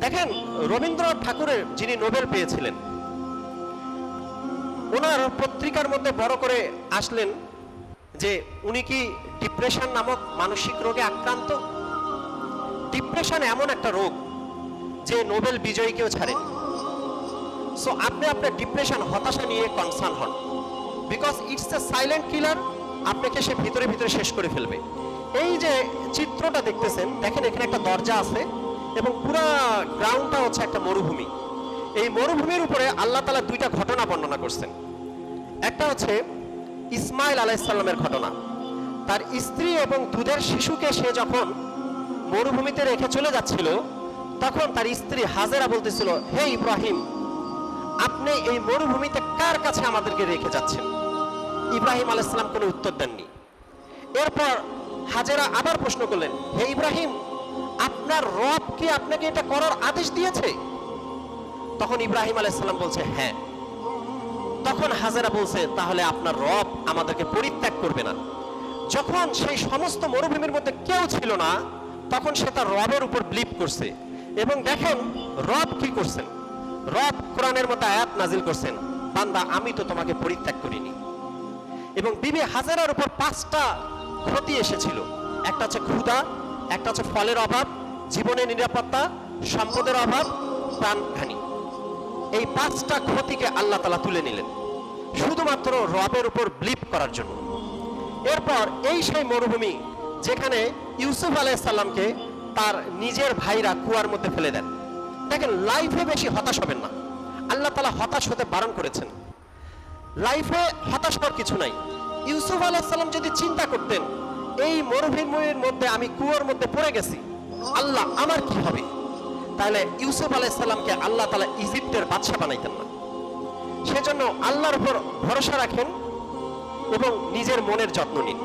দেখেন, রবীন্দ্রনাথ ঠাকুরের যিনি নোবেল পেয়েছিলেন, ওনার পত্রিকার মধ্যে বড় করে আসলেন যে উনি কি ডিপ্রেশন নামক মানসিক রোগে আক্রান্ত। ডিপ্রেশন এমন একটা রোগ যে নোবেল বিজয়ীকেও ছাড়েন। সো আপনি আপনার ডিপ্রেশন, হতাশা নিয়ে কনসার্ন হন, because it's a silent killer. আপনাকে সে ভিতরে ভিতরে শেষ করে ফেলবে। এই যে চিত্রটা দেখতেছেন, দেখেন এখানে একটা দরজা আছে এবং পুরো গ্রাউন্ডটা হচ্ছে একটা মরুভূমি। এই মরুভূমির উপরে আল্লাহ তাআলা দুইটা ঘটনা বর্ণনা করছেন। একটা হচ্ছে ইসমাইল আলাইহিস সালামের ঘটনা। তার স্ত্রী এবং দুধের শিশুকে সে যখন মরুভূমিতে রেখে চলে যাচ্ছিল, তখন তার স্ত্রী হাজেরা বলতেছিল, হে ইব্রাহিম, আপনি এই মরুভূমিতে কার কাছে আমাদেরকে রেখে যাচ্ছেন? ইব্রাহিম আলাইহিস সালাম কোনো উত্তর দেননি। এরপর হাজেরা আবার প্রশ্ন করলেন, হে ইব্রাহিম, আপনার রব কি আপনাকে এটা করার আদেশ দিয়েছে? তখন ইব্রাহিম আলাইহিস সালাম বলছে, হ্যাঁ। তখন হাজেরা বলছে, তাহলে আপনার রব আমাদেরকে পরিত্যাগ করবে না। যখন সেই সমস্ত মরুভূমির মধ্যে কেউ ছিল না, তখন সে তার রবের উপর বিলিভ করছে। এবং দেখেন রব কি করছেন, রব কোরআনের মধ্যে আয়াত নাজিল করছেন, বান্দা আমি তো তোমাকে পরিত্যাগ করিনি। এবং বিবি হাজেরার উপর 5টা ক্ষতি এসেছিল। একটা হচ্ছে ক্ষুধা, একটা হচ্ছে ফলের অভাব, জীবনের নিরাপত্তা, সম্পদের অভাব, প্রাণহানি। এই 5টা ক্ষতিকে আল্লাহ তাআলা তুলে নিলেন শুধুমাত্র রবের উপর বিলিভ করার জন্য। এরপর এই সেই মরুভূমি যেখানে ইউসুফ আলাইহিস সালামকে তার নিজের ভাইরা কুয়ার মধ্যে ফেলে দেন। দেখেন, লাইফে বেশি হতাশ হবেন না। আল্লাহ তাআলা হতাশ হতে বারণ করেছেন। লাইফে হতাশ হওয়ার কিছু নাই। ইউসুফ আলাইহিস সালাম যদি চিন্তা করতেন, এই মরুভূমির মধ্যে আমি কুয়ার মধ্যে পড়ে গেছি, আল্লাহ আমার কি হবে, তাহলে ইউসুফ আলাইহিস সালামকে আল্লাহ তাআলা ইজিপ্টের বাদশা বানাইতেন না। সেজন্য আল্লাহর উপর ভরসা রাখেন এবং নিজের মনের যত্ন নিন।